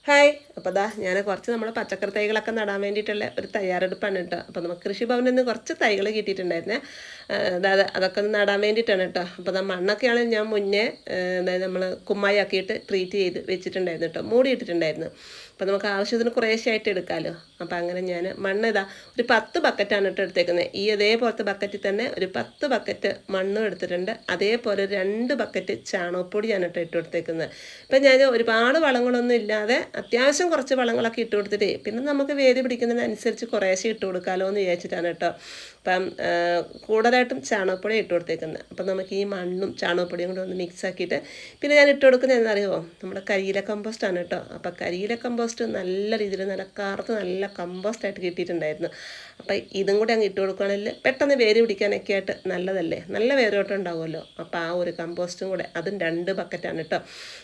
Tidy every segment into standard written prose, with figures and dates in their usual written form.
Hi. അപ്പോൾ ഞാൻ കുറച്ച് നമ്മുടെ പച്ചക്കറി തൈകളൊക്കെ നടാൻ വേണ്ടിയിട്ടുള്ള ഒരു തയ്യാറെടുപ്പാണ് കേട്ടോ. അപ്പോൾ നമുക്ക് കൃഷിഭവനിൽ നിന്ന് കുറച്ച് തൈകൾ കിട്ടിയിട്ടുണ്ടായിരുന്നേ. അതായത് അതൊക്കെ ഒന്ന് നടാൻ വേണ്ടിയിട്ടാണ് കേട്ടോ. അപ്പോൾ മണ്ണൊക്കെയാണ് ഞാൻ മുന്നേ അതായത് നമ്മൾ കുമ്മായി ആക്കിയിട്ട് ട്രീറ്റ് ചെയ്ത് വെച്ചിട്ടുണ്ടായിരുന്നു കേട്ടോ, മൂടിയിട്ടിട്ടുണ്ടായിരുന്നു. അപ്പോൾ നമുക്ക് ആവശ്യത്തിന് കുറേശ്ശായിട്ട് എടുക്കാമല്ലോ. അപ്പോൾ അങ്ങനെ ഞാൻ മണ്ണ് ഒരു 10 ബക്കറ്റാണ് കേട്ടോ എടുത്തേക്കുന്നത്. ഈ അതേപോലത്തെ ബക്കറ്റിൽ തന്നെ ഒരു 10 ബക്കറ്റ് മണ്ണും എടുത്തിട്ടുണ്ട്. അതേപോലെ 2 ബക്കറ്റ് ചാണകപ്പൊടിയാണ് കേട്ടോ ഇട്ട് കൊടുത്തേക്കുന്നത്. ഇപ്പം ഞാൻ ഒരുപാട് വളങ്ങളൊന്നും ഇല്ലാതെ അത്യാവശ്യം കുറച്ച് വളങ്ങളൊക്കെ ഇട്ട് കൊടുത്തിട്ടേ പിന്നെ നമുക്ക് വേര് പിടിക്കുന്നതിനനുസരിച്ച് കുറേശ്ശെ ഇട്ട് കൊടുക്കാമല്ലോ എന്ന് വിചാരിച്ചിട്ടാണ് കേട്ടോ. അപ്പം കൂടുതലായിട്ടും ചാണകപ്പൊടി ഇട്ട് കൊടുത്തേക്കുന്നത്. അപ്പം നമുക്ക് ഈ മണ്ണും ചാണകപ്പൊടിയും കൂടെ ഒന്ന് മിക്സ് ആക്കിയിട്ട് പിന്നെ ഞാൻ ഇട്ട് കൊടുക്കുന്നത് എന്നറിയുമോ, നമ്മുടെ കരിയില കമ്പോസ്റ്റാണ് കേട്ടോ. അപ്പം കരിയില കമ്പോസ്റ്റ് നല്ല രീതിയിൽ നല്ല കറുത്ത് നല്ല കമ്പോസ്റ്റായിട്ട് കിട്ടിയിട്ടുണ്ടായിരുന്നു. അപ്പം ഇതും കൂടെ അങ്ങ് ഇട്ട് കൊടുക്കുകയാണെങ്കിൽ പെട്ടെന്ന് വേര് പിടിക്കാനൊക്കെ ആയിട്ട് നല്ലതല്ലേ, നല്ല വേരോട്ടം ഉണ്ടാവുമല്ലോ. അപ്പോൾ ആ ഒരു കമ്പോസ്റ്റും കൂടെ, അതും 2 ബക്കറ്റാണ് കേട്ടോ.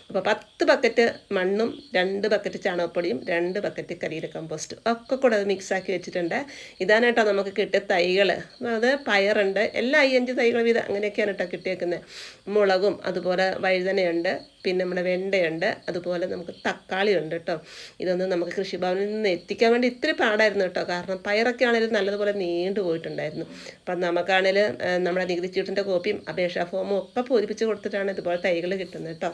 അപ്പോൾ 10 ബക്കറ്റ് മണ്ണും 2 ബക്കറ്റ് ചാണകപ്പൊടിയും 2 ബക്കറ്റ് കരിയില കമ്പോസ്റ്റ് ഒക്കെ കൂടെ അത് മിക്സാക്കി വെച്ചിട്ടുണ്ട്. ഇതാണ് കേട്ടോ നമുക്ക് കിട്ടിയ തൈകൾ. അത് പയറുണ്ട്, എല്ലാ 5 തൈകൾ വീതം അങ്ങനെയൊക്കെയാണ് കേട്ടോ കിട്ടിയേക്കുന്നത്. മുളകും അതുപോലെ വഴുതനയുണ്ട്, പിന്നെ നമ്മുടെ വെണ്ടയുണ്ട്, അതുപോലെ നമുക്ക് തക്കാളി ഉണ്ട് കേട്ടോ. ഇതൊന്നും നമുക്ക് കൃഷിഭവനിൽ നിന്ന് എത്തിക്കാൻ വേണ്ടി ഇത്തിരി പാടായിരുന്നു കേട്ടോ. കാരണം പയറൊക്കെ ആണെങ്കിലും നല്ലതുപോലെ നീണ്ടു പോയിട്ടുണ്ടായിരുന്നു. അപ്പം നമുക്കാണെങ്കിൽ നമ്മുടെ നികുതി ചീട്ടിൻ്റെ കോപ്പിയും അപേക്ഷാ ഫോമും ഒക്കെ പൂരിപ്പിച്ച് കൊടുത്തിട്ടാണ് ഇതുപോലെ തൈകൾ കിട്ടുന്നത് കേട്ടോ.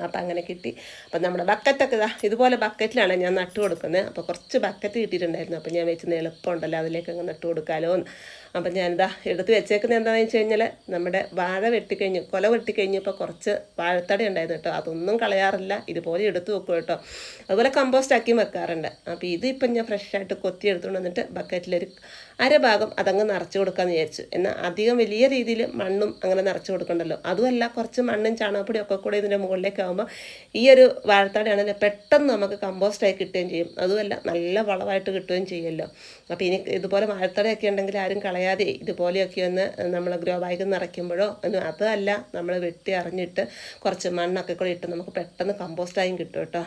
അപ്പം അങ്ങനെ കിട്ടി. അപ്പം നമ്മുടെ ബക്കറ്റൊക്കെ ഇതുപോലെ ബക്കറ്റിലാണ് ഞാൻ നട്ടു കൊടുക്കുന്നത്. അപ്പോൾ കുറച്ച് ബക്കറ്റ് കിട്ടിയിട്ടുണ്ടായിരുന്നു. അപ്പം ഞാൻ വെച്ച് എളുപ്പമുണ്ടല്ലോ അതിലേക്ക് അങ്ങ് നട്ടു കൊടുക്കാമല്ലോ എന്ന്. അപ്പം ഞാനിതാ എടുത്ത് വെച്ചേക്കുന്നത് എന്താണെന്ന് വെച്ച് കഴിഞ്ഞാൽ നമ്മുടെ വാഴ കൊല വെട്ടിക്കഴിഞ്ഞപ്പോൾ കുറച്ച് വാഴത്തടി ഉണ്ടായിരുന്നു കേട്ടോ. അതൊന്നും കളയാറില്ല, ഇതുപോലെ എടുത്ത് വെക്കും കേട്ടോ. അതുപോലെ കമ്പോസ്റ്റ് ആക്കിയും വെക്കാറുണ്ട്. അപ്പോൾ ഇതിപ്പം ഞാൻ ഫ്രഷായിട്ട് കൊത്തി എടുത്തുകൊണ്ട് വന്നിട്ട് ബക്കറ്റിലൊരു അരഭാഗം അതങ്ങ് നിറച്ച് കൊടുക്കാമെന്ന് വിചാരിച്ചു. എന്നാൽ അധികം വലിയ രീതിയിൽ മണ്ണും അങ്ങനെ നിറച്ച് കൊടുക്കണ്ടല്ലോ. അതുമല്ല, കുറച്ച് മണ്ണും ചാണകപ്പൊടിയും ഒക്കെ കൂടെ ഇതിൻ്റെ മുകളിലേക്ക് ആകുമ്പോൾ ഈ ഒരു വാഴത്തടിയാണെങ്കിൽ പെട്ടെന്ന് നമുക്ക് കമ്പോസ്റ്റായി കിട്ടുകയും ചെയ്യും. അതുമല്ല, നല്ല വളമായിട്ട് കിട്ടുകയും ചെയ്യുമല്ലോ. അപ്പോൾ ഇനി ഇതുപോലെ വാഴത്തടയൊക്കെ ഉണ്ടെങ്കിൽ ആരും കളയാതെ ഇതുപോലെയൊക്കെ ഒന്ന് നമ്മൾ ഗ്രോ ബാഗ് നിറയ്ക്കുമ്പോഴോ ഒന്നും, അതല്ല നമ്മൾ വെട്ടി അറിഞ്ഞിട്ട് കുറച്ച് മണ്ണൊക്കെ കൂടെ ഇട്ട് നമുക്ക് പെട്ടെന്ന് കമ്പോസ്റ്റായും കിട്ടും കേട്ടോ.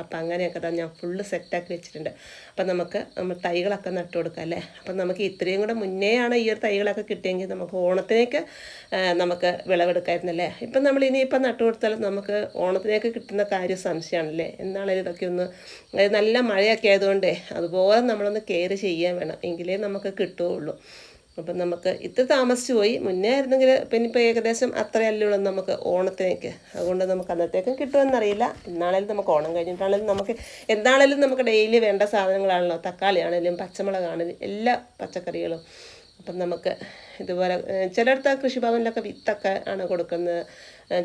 അപ്പം അങ്ങനെയൊക്കെ ഞാൻ ഫുള്ള് സെറ്റാക്കി വെച്ചിട്ടുണ്ട്. അപ്പം നമ്മൾ തൈകളൊക്കെ നട്ടു കൊടുക്കാം അല്ലേ. അപ്പം നമുക്ക് ഇത്രയും കൂടെ മുന്നേയാണ് ഈ ഒരു തൈകളൊക്കെ കിട്ടിയെങ്കിൽ നമുക്ക് ഓണത്തിനേക്ക് നമുക്ക് വിളവെടുക്കായിരുന്നല്ലേ. ഇപ്പം നമ്മൾ ഇനിയിപ്പം നട്ടു കൊടുത്താലും നമുക്ക് ഓണത്തിനേക്ക് കിട്ടുന്ന കാര്യം സംശയമാണല്ലേ. എന്നാണേലും ഇതൊക്കെ ഒന്ന് നല്ല മഴയൊക്കെ ആയതുകൊണ്ടേ അതുപോലെ നമ്മളൊന്ന് കെയർ ചെയ്യാൻ വേണം, എങ്കിലേ നമുക്ക് കിട്ടുകയുള്ളൂ. അപ്പം നമുക്ക് ഇത്ര താമസിച്ച് പോയി. മുന്നേ ആയിരുന്നെങ്കിൽ പിന്നെ ഇപ്പോൾ ഏകദേശം അത്രയല്ലേ ഉള്ളൂ നമുക്ക് ഓണത്തിനേക്ക്. അതുകൊണ്ട് നമുക്ക് അന്നത്തേക്കും കിട്ടുമെന്നറിയില്ല. എന്നാണേലും നമുക്ക് ഓണം കഴിഞ്ഞിട്ടാണെങ്കിലും നമുക്ക് എന്താണേലും നമുക്ക് ഡെയിലി വേണ്ട സാധനങ്ങളാണല്ലോ. തക്കാളി ആണെങ്കിലും പച്ചമുളകാണെങ്കിലും എല്ലാ പച്ചക്കറികളും. അപ്പം നമുക്ക് ഇതുപോലെ ചിലയിടത്ത് കൃഷിഭവനിലൊക്കെ വിത്തൊക്കെ ആണ് കൊടുക്കുന്നത്,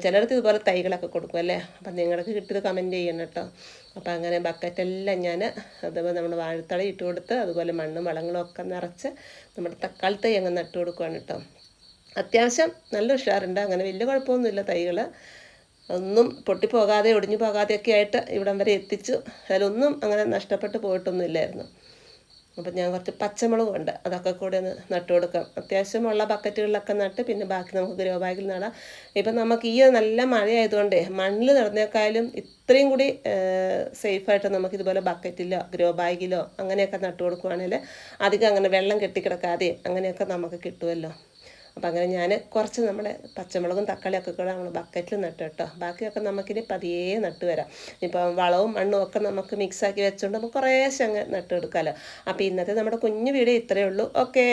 ചിലയിടത്ത് ഇതുപോലെ തൈകളൊക്കെ കൊടുക്കും അല്ലേ. അപ്പം നിങ്ങൾക്ക് കിട്ടിയത് കമൻറ്റ് ചെയ്യണം കേട്ടോ. അപ്പം അങ്ങനെ ബക്കറ്റെല്ലാം ഞാൻ അതുപോലെ നമ്മുടെ വാഴത്തട ഇട്ട് കൊടുത്ത് അതുപോലെ മണ്ണും വളങ്ങളും ഒക്കെ നിറച്ച് നമ്മുടെ തക്കാളി തൈ അങ്ങ് നട്ടു കൊടുക്കുകയാണ് കേട്ടോ. അത്യാവശ്യം നല്ല ഉഷാറുണ്ട്, അങ്ങനെ വലിയ കുഴപ്പമൊന്നുമില്ല. തൈകൾ ഒന്നും പൊട്ടിപ്പോകാതെ ഒടിഞ്ഞു പോകാതെയൊക്കെ ആയിട്ട് ഇവിടം വരെ എത്തിച്ചു. അതിലൊന്നും അങ്ങനെ നഷ്ടപ്പെട്ട് പോയിട്ടൊന്നുമില്ലായിരുന്നു. അപ്പം ഞാൻ കുറച്ച് പച്ചമുളകും ഉണ്ട്, അതൊക്കെ കൂടെ ഒന്ന് നട്ടു കൊടുക്കാം. അത്യാവശ്യമുള്ള ബക്കറ്റുകളിലൊക്കെ നട്ട് പിന്നെ ബാക്കി നമുക്ക് ഗ്രോ ബാഗിൽ നടാം. ഇപ്പം നമുക്ക് ഈ നല്ല മഴയായതുകൊണ്ട് മണ്ണിൽ നടന്നേക്കാളും ഇത്രയും കൂടി സേഫായിട്ട് നമുക്കിതുപോലെ ബക്കറ്റിലോ ഗ്രോ ബാഗിലോ അങ്ങനെയൊക്കെ നട്ടു കൊടുക്കുകയാണെങ്കിൽ അധികം അങ്ങനെ വെള്ളം കെട്ടിക്കിടക്കാതെയും അങ്ങനെയൊക്കെ നമുക്ക് കിട്ടുമല്ലോ. അപ്പം അങ്ങനെ ഞാൻ കുറച്ച് നമ്മുടെ പച്ചമുളകും തക്കാളിയൊക്കെ കൂടെ നമ്മൾ ബക്കറ്റിൽ നട്ടു കേട്ടോ. ബാക്കിയൊക്കെ നമുക്കിനി പതിയെ നട്ട് വരാം. ഇപ്പം വളവും മണ്ണും ഒക്കെ നമുക്ക് മിക്സാക്കി വെച്ചുകൊണ്ട് നമുക്ക് കുറേശ്ശെ അങ്ങ് നട്ടെടുക്കാമല്ലോ. അപ്പോൾ ഇന്നത്തെ നമ്മുടെ കുഞ്ഞു വീഡിയോ ഇത്രയേ ഉള്ളൂ. ഓക്കേ.